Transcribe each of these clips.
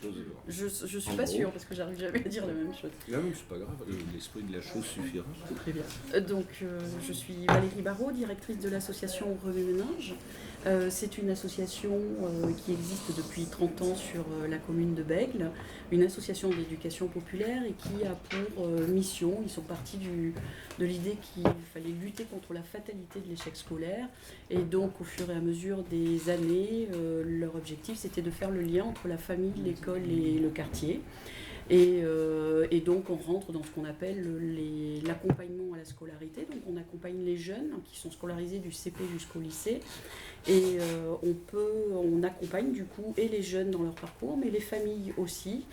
choses. Je suis pas sûre parce que j'arrive jamais à dire la même chose. Là, mais c'est pas grave, l'esprit de la chose suffira. Très bien. Je suis Valérie Barraud, directrice de l'association Remue-Ménage. C'est une association qui existe depuis 30 ans sur la commune de Bègles, une association d'éducation populaire et qui a pour mission, ils sont partis de l'idée qu'il fallait lutter contre la fatalité de l'échec scolaire, et donc au fur et à mesure des années, leur objectif c'était de faire le lien entre la famille, l'école et le quartier. Et donc on rentre dans ce qu'on appelle l'accompagnement à la scolarité. Donc on accompagne les jeunes qui sont scolarisés du CP jusqu'au lycée. Et on accompagne du coup et les jeunes dans leur parcours, mais les familles aussi.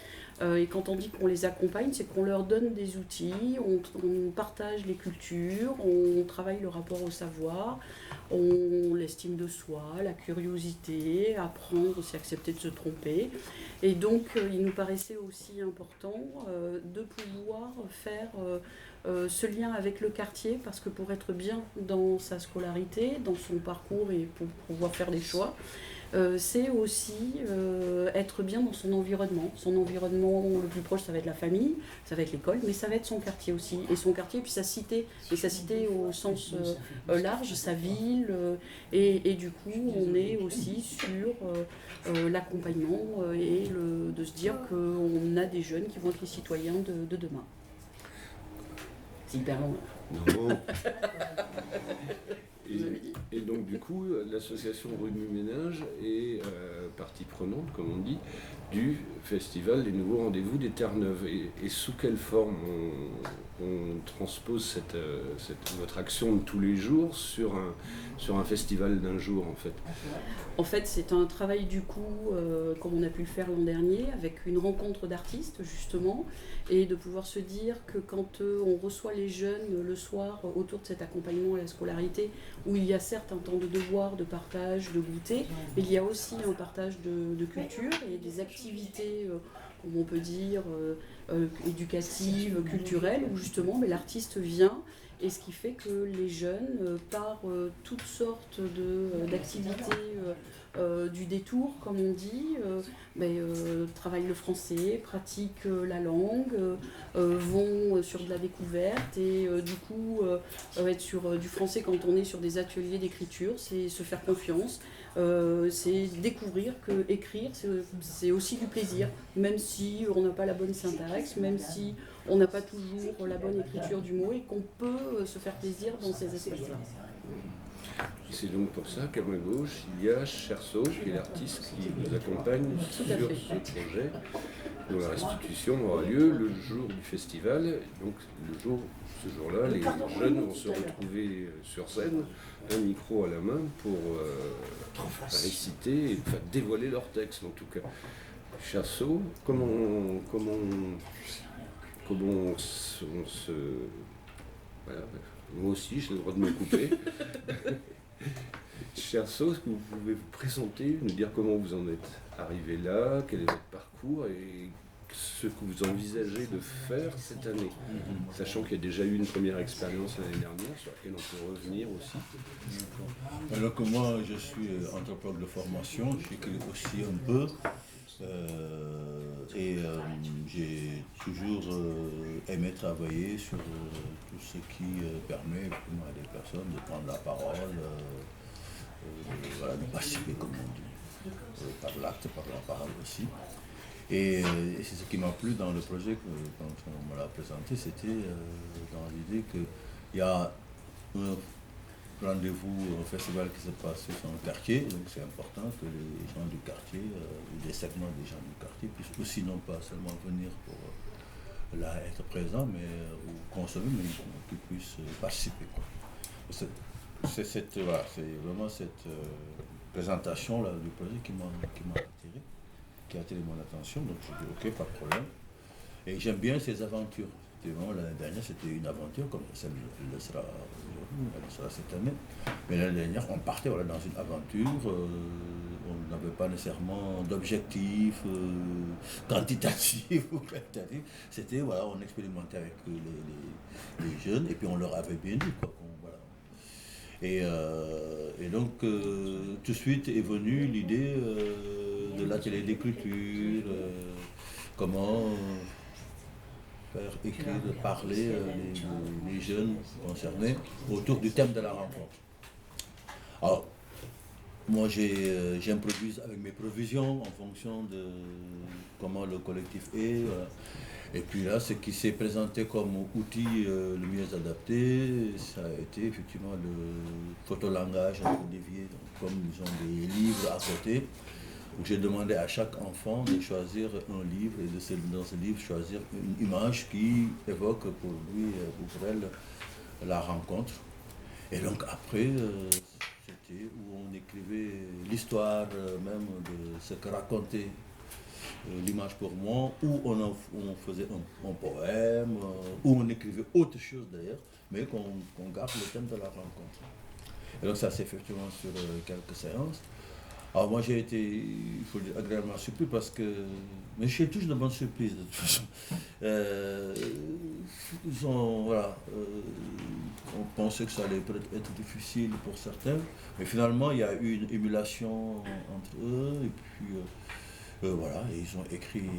Et quand on dit qu'on les accompagne, c'est qu'on leur donne des outils, on partage les cultures, on travaille le rapport au savoir, l'estime de soi, la curiosité, apprendre, c'est accepter de se tromper. Et donc il nous paraissait aussi important de pouvoir faire ce lien avec le quartier, parce que pour être bien dans sa scolarité, dans son parcours et pour pouvoir faire des choix, c'est aussi être bien dans son environnement. Son environnement le plus proche, ça va être la famille, ça va être l'école, mais ça va être son quartier aussi. Et son quartier, puis sa cité, et sa cité au sens large, sa ville. Et du coup, on est aussi sur l'accompagnement et de se dire qu'on a des jeunes qui vont être les citoyens de demain. C'est hyper long. Non. Et donc du coup, l'association Remue-Ménage est partie prenante, comme on dit, du festival des nouveaux rendez-vous des Terre-Neuve. Et sous quelle forme on transpose votre action de tous les jours sur un festival d'un jour, en fait? En fait, c'est un travail du coup, comme on a pu le faire l'an dernier, avec une rencontre d'artistes justement, et de pouvoir se dire que quand on reçoit les jeunes le soir autour de cet accompagnement à la scolarité, où il y a certes un temps de devoir, de partage, de goûter, mais il y a aussi un partage de culture et des activités, comme on peut dire, éducatives, culturelles, où justement l'artiste vient. Et ce qui fait que les jeunes, par toutes sortes d'activités du détour, comme on dit, travaillent le français, pratiquent la langue, vont sur de la découverte et du coup être sur du français quand on est sur des ateliers d'écriture, c'est se faire confiance, c'est découvrir que écrire c'est aussi du plaisir, même si on n'a pas la bonne syntaxe, même si on n'a pas toujours la bonne écriture du mot et qu'on peut se faire plaisir dans ces espaces-là. C'est donc pour ça qu'à ma gauche, il y a Cherso, qui est l'artiste qui nous accompagne sur ce projet, dont la restitution aura lieu le jour du festival. Donc ce jour-là, les jeunes vont se retrouver sur scène, un micro à la main, pour réciter, enfin dévoiler leur texte en tout cas. Cherso, comment on se... Voilà, moi aussi j'ai le droit de me couper. Cherso, est-ce que vous pouvez vous présenter, nous dire comment vous en êtes arrivé là, quel est votre parcours et ce que vous envisagez de faire cette année, sachant qu'il y a déjà eu une première expérience l'année dernière sur laquelle on peut revenir aussi. Alors que moi je suis anthropologue de formation, j'écris aussi un peu. J'ai toujours aimé travailler sur tout ce qui permet à des personnes de prendre la parole, de participer, comme on dit, par l'acte, par la parole aussi. Et c'est ce qui m'a plu dans le projet quand on me l'a présenté, c'était dans l'idée qu'il y a un rendez-vous, un festival qui se passe sur un quartier, donc c'est important que les gens du quartier, ou des segments des gens du quartier, puissent aussi non pas seulement venir pour là être présents, mais ou consommer, mais qu'ils puissent participer. C'est vraiment cette présentation là, du projet qui m'a attiré, qui a attiré mon attention, donc j'ai dit ok, pas de problème. Et j'aime bien ces aventures. Vraiment, l'année dernière, c'était une aventure, comme celle le sera aujourd'hui, elle le sera cette année. Mais l'année dernière, on partait dans une aventure, on n'avait pas nécessairement d'objectif quantitatif ou qualitatif. C'était, on expérimentait avec les jeunes, et puis on leur avait bien dit, quoi. Et donc, tout de suite est venue l'idée de l'atelier d'écriture, comment faire écrire, parler les jeunes concernés autour du thème de la rencontre. Alors, moi j'improvise avec mes provisions en fonction de comment le collectif est. Voilà. Et puis là, ce qui s'est présenté comme outil le mieux adapté, ça a été effectivement le photolangage entre dévié. Donc, comme ils ont des livres à côté, j'ai demandé à chaque enfant de choisir un livre et dans ce livre choisir une image qui évoque pour lui ou pour elle la rencontre. Et donc après, c'était où on écrivait l'histoire même de ce que racontait l'image pour moi, où on faisait un poème, où on écrivait autre chose d'ailleurs, mais qu'on garde le thème de la rencontre. Et donc ça s'est effectivement sur quelques séances. Alors moi j'ai été, il faut dire, agréablement surpris parce que, mais j'ai toujours de bonnes surprises de toute façon. Voilà, on pensait que ça allait peut-être être difficile pour certains, mais finalement il y a eu une émulation entre eux, et puis voilà, et ils ont écrit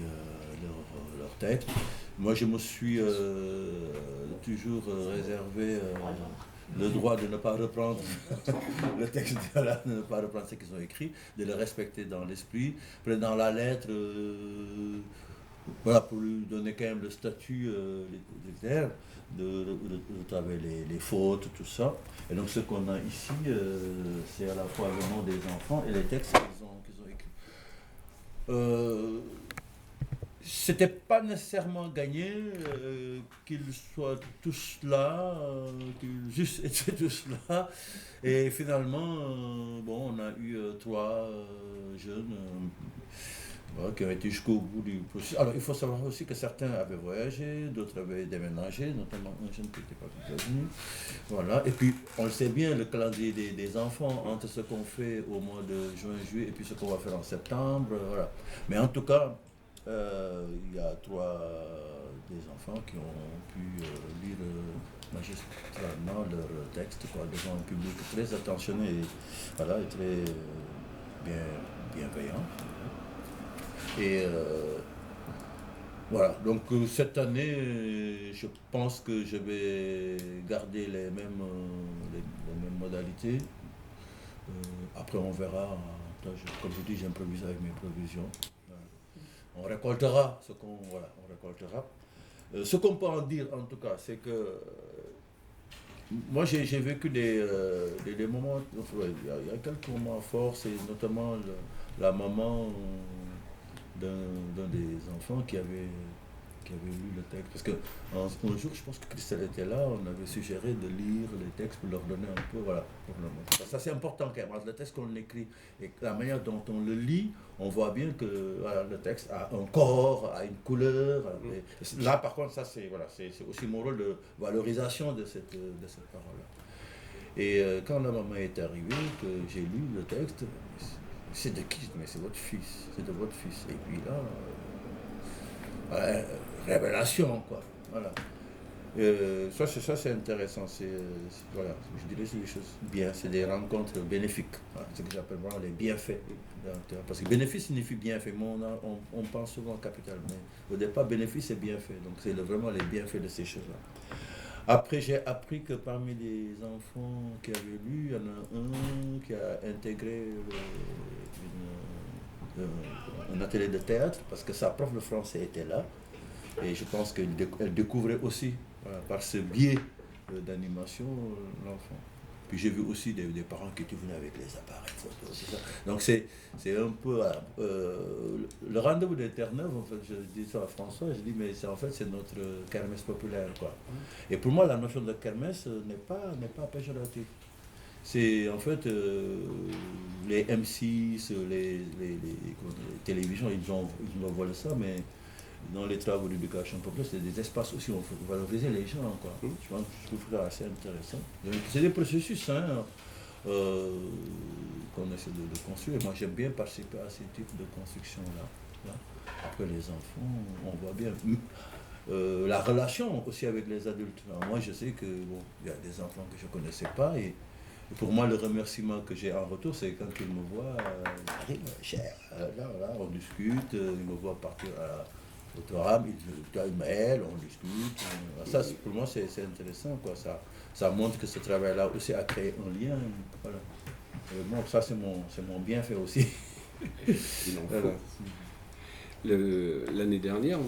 leur texte. Moi je me suis toujours réservé le droit de ne pas reprendre le texte, de ne pas reprendre ce qu'ils ont écrit, de le respecter dans l'esprit, dans la lettre, voilà, pour lui donner quand même le statut littéraire, de retraver les fautes, tout ça. Et donc ce qu'on a ici, c'est à la fois le nom des enfants et les textes qu'ils ont écrits. C'était pas nécessairement gagné qu'ils soient tous là, qu'ils juste étaient tous là. Et finalement, bon, on a eu 3 jeunes voilà, qui ont été jusqu'au bout du processus. Alors il faut savoir aussi que certains avaient voyagé, d'autres avaient déménagé, notamment un jeune qui n'était pas venu. Voilà. Et puis on le sait bien, le calendrier des enfants, entre ce qu'on fait au mois de juin, juillet, et puis ce qu'on va faire en septembre. Voilà. Mais en tout cas, il y a 3 des enfants qui ont pu lire magistralement leur texte devant un public très attentionné et, voilà, et très bienveillant. Et voilà, donc cette année, je pense que je vais garder les mêmes modalités. Après, on verra. Comme je dis, j'improvise avec mes provisions. On récoltera ce qu'on récoltera. Ce qu'on peut en dire en tout cas, c'est que moi j'ai vécu des moments, il y a quelques moments forts, c'est notamment la maman d'un des enfants qui avait lu le texte. Parce qu'un jour, je pense que Christelle était là, on avait suggéré de lire les textes pour leur donner un peu, voilà, pour leur montrer. Ça c'est important quand même, le texte qu'on écrit et la manière dont on le lit, on voit bien que voilà, le texte a un corps, a une couleur. Et là par contre, ça c'est voilà, c'est aussi mon rôle de valorisation de cette parole-là. Et quand la maman est arrivée, que j'ai lu le texte, c'est de qui? Mais c'est votre fils, c'est de votre fils. Et puis là, voilà, révélation, quoi. Voilà. Ça c'est intéressant. Voilà, je dirais c'est des choses bien, c'est des rencontres bénéfiques. Voilà, ce que j'appelle vraiment les bienfaits. Parce que bénéfice signifie bienfait. Mais on pense souvent au capital. Mais au départ, bénéfice et bienfait. Donc c'est vraiment les bienfaits de ces choses-là. Après, j'ai appris que parmi les enfants qui avaient lu, il y en a un qui a intégré un atelier de théâtre parce que sa prof de français était là. Et je pense qu'elle découvrait aussi, voilà, par ce biais d'animation, l'enfant. Puis j'ai vu aussi des parents qui étaient venus avec les appareils photo, tout ça. Donc c'est un peu le rendez-vous des Terre-Neuve, en fait, je dis ça à François, je dis mais c'est notre kermesse populaire, quoi. Et pour moi la notion de kermesse n'est pas péjorative. C'est en fait les M6, les télévisions, ils ont volé ça, mais dans les travaux d'éducation populaire, c'est des espaces aussi où on faut valoriser les gens, quoi. Je trouve ça assez intéressant. C'est des processus qu'on essaie de construire. Moi, j'aime bien participer à ces types de construction-là. Après, les enfants, on voit bien la relation aussi avec les adultes. Alors, moi, je sais que il y a des enfants que je ne connaissais pas et Pour moi, le remerciement que j'ai en retour, c'est quand il me voit, il arrive, cher, là, voilà, on discute, il me voit partir au Toram, il m'aide, on discute. Ça, pour moi, c'est intéressant, quoi. Ça montre que ce travail-là aussi a créé un lien. Voilà. Bon, ça, c'est mon bienfait aussi. Il en faut. L'année dernière,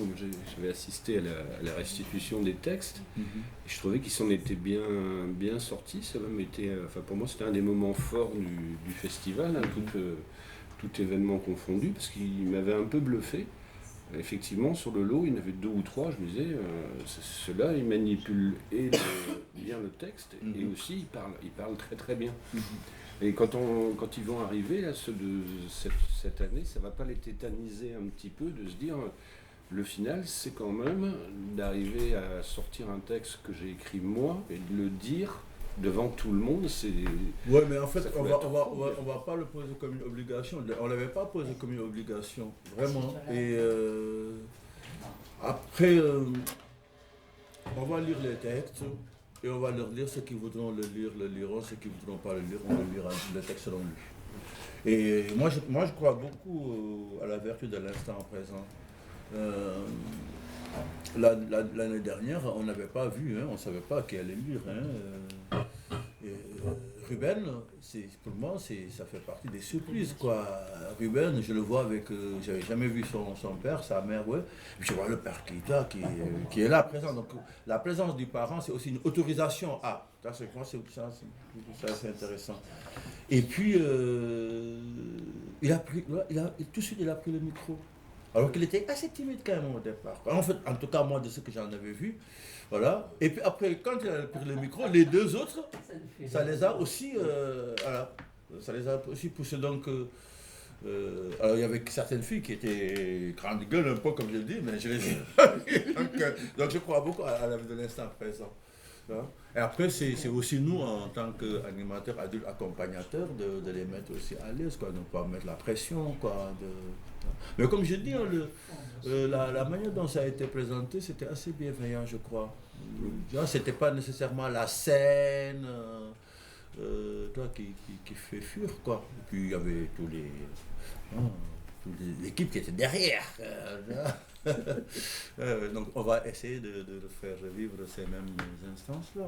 j'avais assisté à la restitution des textes, et je trouvais qu'ils s'en étaient bien sortis. Ça a même été, enfin pour moi, c'était un des moments forts du festival, hein, tout événement confondu, parce qu'il m'avait un peu bluffé. Effectivement, sur le lot, il y en avait 2 ou 3, je me disais, ceux-là, ils manipulent bien le texte, et aussi ils parlent très très bien. Et quand ils vont arriver, là, ceux de cette année, ça ne va pas les tétaniser un petit peu, de se dire, le final, c'est quand même d'arriver à sortir un texte que j'ai écrit moi, et de le dire devant tout le monde, c'est... Oui, mais en fait, on va pas le poser comme une obligation. On ne l'avait pas posé comme une obligation, vraiment. Et après, on va lire les textes. Et on va leur lire, ceux qui voudront le liront, ceux qui ne voudront pas le lire, on le lira, le texte seront lus. Et moi, je crois beaucoup à la vertu de l'instant présent. L'année dernière, on n'avait pas vu, hein, on ne savait pas qui allait lire. Hein, Ruben, pour moi, ça fait partie des surprises, quoi. Ruben, je le vois avec, j'avais jamais vu son père, sa mère, ouais. Je vois le père qui est là présent. Donc la présence du parent, c'est aussi une autorisation à. Ça, c'est intéressant. Et puis, tout de suite, il a pris le micro. Alors qu'il était assez timide quand même au départ. En fait, en tout cas, moi, de ce que j'en avais vu, voilà. Et puis après, quand il a pris le micro, les 2 autres, ça les a aussi, voilà, ça les a aussi poussés. Donc, alors il y avait certaines filles qui étaient grande gueule, un peu comme je le dis, mais je les ai. donc je crois beaucoup à la vie de l'instant présent. Et après, c'est aussi nous, en tant qu'animateurs, adultes, accompagnateurs, de les mettre aussi à l'aise, quoi, de ne pas mettre la pression, quoi. Mais comme je dis, la manière dont ça a été présenté, c'était assez bienveillant, je crois. C'était pas nécessairement la scène, qui fait fuir, quoi. Et puis il y avait toute l'équipe qui était derrière. Donc on va essayer de faire revivre ces mêmes instances-là.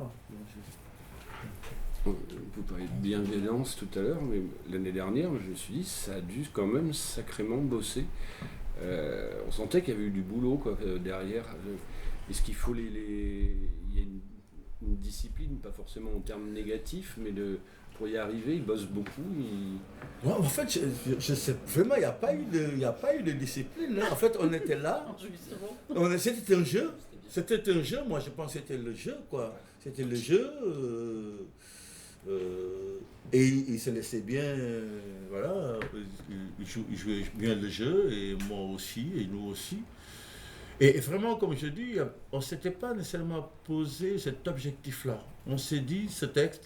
Vous parliez de bienveillance tout à l'heure, mais l'année dernière, je me suis dit, ça a dû quand même sacrément bosser. On sentait qu'il y avait eu du boulot, quoi, derrière. Est-ce qu'il faut il y a une discipline, pas forcément en termes négatifs, mais pour y arriver, ils bossent beaucoup. Ouais, en fait, je sais vraiment, il n'y a pas eu de discipline. Hein. En fait, on était là. C'était un jeu. C'était un jeu. Moi, je pense que c'était le jeu, quoi. C'était le jeu. Et il se laissait bien, voilà. Il jouait bien le jeu, et moi aussi, et nous aussi. Et vraiment, comme je dis, on ne s'était pas nécessairement posé cet objectif-là. On s'est dit,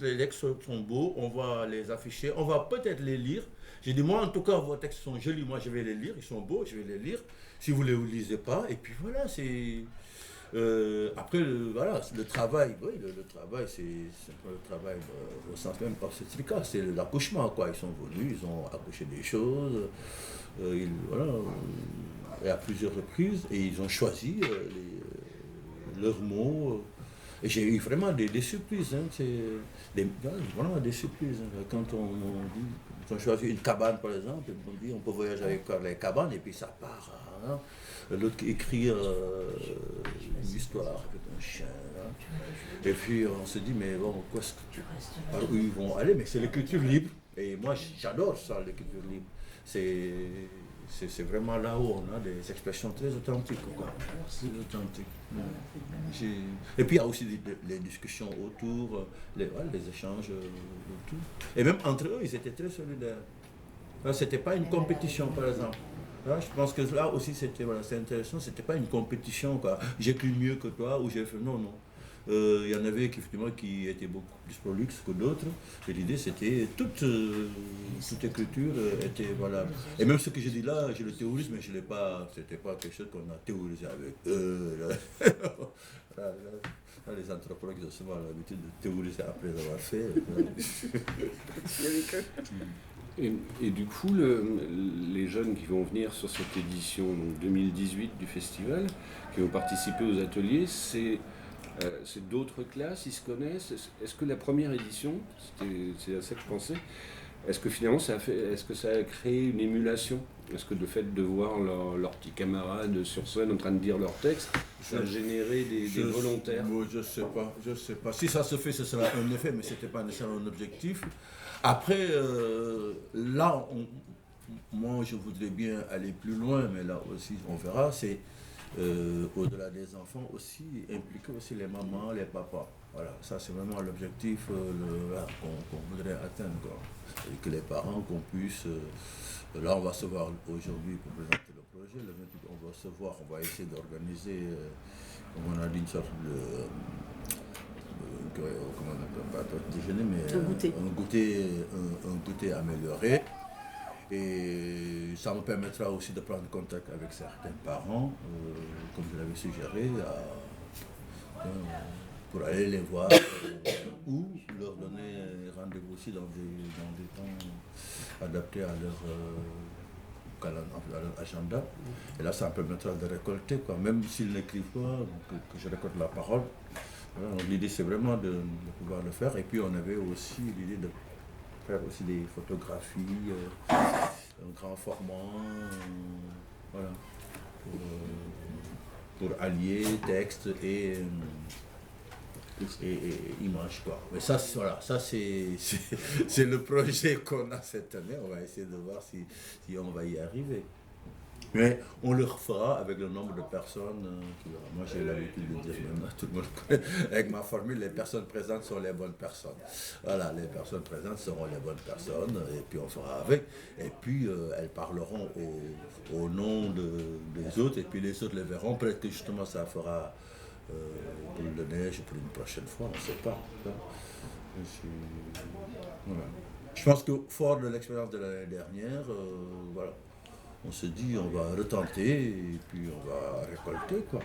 les textes sont beaux, on va les afficher, on va peut-être les lire. J'ai dit, moi, en tout cas, vos textes sont jolis, moi, je vais les lire, ils sont beaux, je vais les lire. Si vous ne les lisez pas, et puis voilà, c'est... après, voilà, le travail, oui, le travail, c'est le travail au sens même obstétrical, c'est l'accouchement, quoi. Ils sont venus, ils ont accouché des choses, voilà, et à plusieurs reprises, et ils ont choisi leurs mots. Et j'ai eu vraiment des surprises, hein, vraiment des surprises. Hein. Quand on choisit une cabane, par exemple, on dit on peut voyager avec les cabanes, et puis ça part. Hein. L'autre qui écrit une histoire avec un chien. Hein. Et puis on se dit, mais bon, par où ils vont aller? Mais c'est l'écriture libre. Et moi, j'adore ça, l'écriture libre. C'est vraiment là où on a des expressions très authentiques. Quoi. Très authentiques. Et puis il y a aussi les discussions autour, les échanges autour. Et même entre eux, ils étaient très solidaires. C'était pas une compétition, par exemple. Là, je pense que là aussi, c'est intéressant, c'était pas une compétition, quoi. J'écris mieux que toi, ou j'ai fait... Non. Il y en avait effectivement qui étaient beaucoup plus prolixes que d'autres. Et l'idée, c'était toute écriture était valable. Et même ce que je dis là, je le théorise, mais je l'ai pas. C'était pas quelque chose qu'on a théorisé avec eux. Là, les anthropologues ont souvent l'habitude de théoriser après avoir fait. Et du coup, les jeunes qui vont venir sur cette édition donc 2018 du festival, qui vont participer aux ateliers, c'est d'autres classes, ils se connaissent. Est-ce que la première édition, c'est à ça que je pensais, est-ce que finalement est-ce que ça a créé une émulation? Est-ce que le fait de voir leurs petits camarades sur scène en train de dire leurs textes, ça a généré des volontaires? Je sais pas. Si ça se fait, ce sera un effet, mais c'était pas nécessairement un objectif. Après, là, moi, je voudrais bien aller plus loin, mais là aussi, on verra. C'est au-delà des enfants aussi, impliquer aussi les mamans, les papas. Voilà, ça c'est vraiment l'objectif qu'on voudrait atteindre, quoi. Et que les parents, qu'on puisse... là, on va se voir aujourd'hui pour présenter le projet. Le 28, on va se voir, on va essayer d'organiser, comme on a dit, une sorte de... comment on appelle, pas un déjeuner, mais un goûter amélioré. Et ça me permettra aussi de prendre contact avec certains parents, comme je l'avais suggéré, pour aller les voir ou leur donner rendez-vous aussi dans des temps adaptés à leur agenda. Et là, ça me permettra de récolter, quoi. Même s'ils n'écrivent pas, que je récolte la parole. Voilà, l'idée, c'est vraiment de pouvoir le faire. Et puis, on avait aussi l'idée de faire aussi des photographies, un grand format, voilà, pour allier texte et images, quoi. Mais ça, voilà, ça c'est le projet qu'on a cette année. On va essayer de voir si on va y arriver. Mais on le refera avec le nombre de personnes qu'il y aura. Moi, j'ai l'habitude de dire, maintenant, tout le monde connaît, avec ma formule, les personnes présentes sont les bonnes personnes. Voilà, les personnes présentes seront les bonnes personnes, et puis on fera avec. Et puis, elles parleront au nom des autres, et puis les autres les verront. Peut-être que justement, ça fera boule de neige pour une prochaine fois, on ne sait pas. Voilà. Je pense que fort de l'expérience de l'année dernière, voilà. On se dit, on va retenter et puis on va récolter, quoi.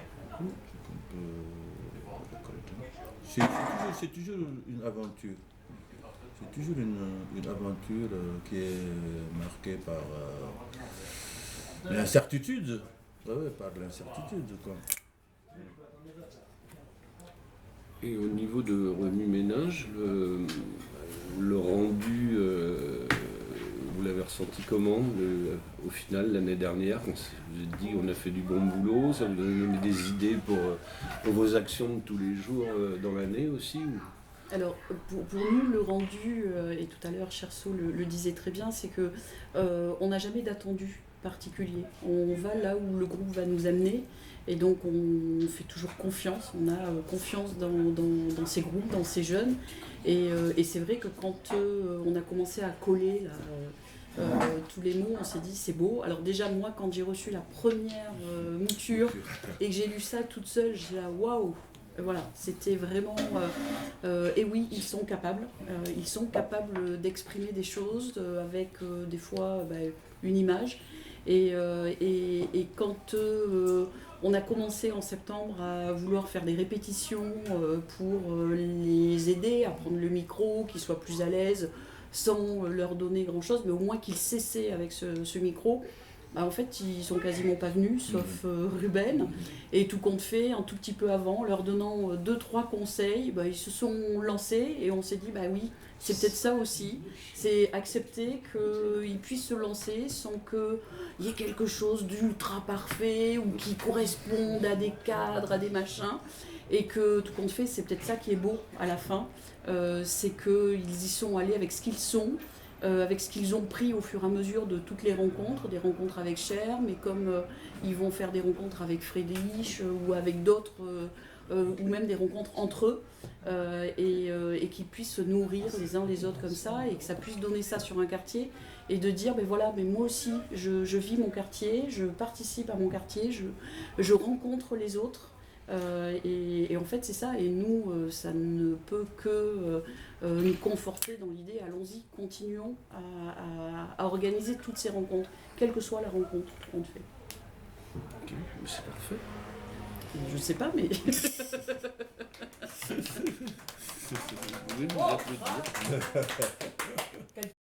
C'est toujours une aventure. C'est toujours une aventure qui est marquée par l'incertitude. Ouais, par l'incertitude, quoi. Et au niveau de revenu ménage, le rendu, vous l'avez ressenti comment au final l'année dernière, quand vous êtes dit on a fait du bon boulot, ça vous a donné des idées pour vos actions de tous les jours dans l'année aussi ou... Alors pour nous le rendu, et tout à l'heure Cherceau le disait très bien, c'est que on n'a jamais d'attendu particulier. On va là où le groupe va nous amener et donc on fait toujours confiance, on a confiance dans ces groupes, dans ces jeunes et c'est vrai que quand on a commencé à coller là, tous les mots, on s'est dit c'est beau. Alors déjà moi quand j'ai reçu la première mouture et que j'ai lu ça toute seule, j'ai dit waouh. Voilà, c'était vraiment... et oui, ils sont capables d'exprimer des choses avec des fois une image. Et quand on a commencé en septembre à vouloir faire des répétitions pour les aider à prendre le micro, qu'ils soient plus à l'aise, sans leur donner grand-chose, mais au moins qu'ils cessaient avec ce micro, en fait, ils sont quasiment pas venus, sauf Ruben. Et tout compte fait, un tout petit peu avant, leur donnant 2-3 conseils, ils se sont lancés et on s'est dit, oui, c'est peut-être ça aussi. C'est accepter qu'ils puissent se lancer sans qu'il y ait quelque chose d'ultra parfait ou qui corresponde à des cadres, à des machins. Et que tout compte fait, c'est peut-être ça qui est beau à la fin. C'est qu'ils y sont allés avec ce qu'ils sont. Avec ce qu'ils ont pris au fur et à mesure de toutes les rencontres, des rencontres avec Cher, mais comme ils vont faire des rencontres avec Friedrich ou avec d'autres, ou même des rencontres entre eux, et qu'ils puissent se nourrir les uns les autres comme ça, et que ça puisse donner ça sur un quartier, et de dire, voilà, mais moi aussi, je vis mon quartier, je participe à mon quartier, je rencontre les autres. Et en fait, c'est ça. Et nous, ça ne peut que nous conforter dans l'idée, allons-y, continuons à organiser toutes ces rencontres, quelle que soit la rencontre qu'on fait. Ok, mais c'est parfait. Je sais pas, mais... Vous pouvez nous applaudir.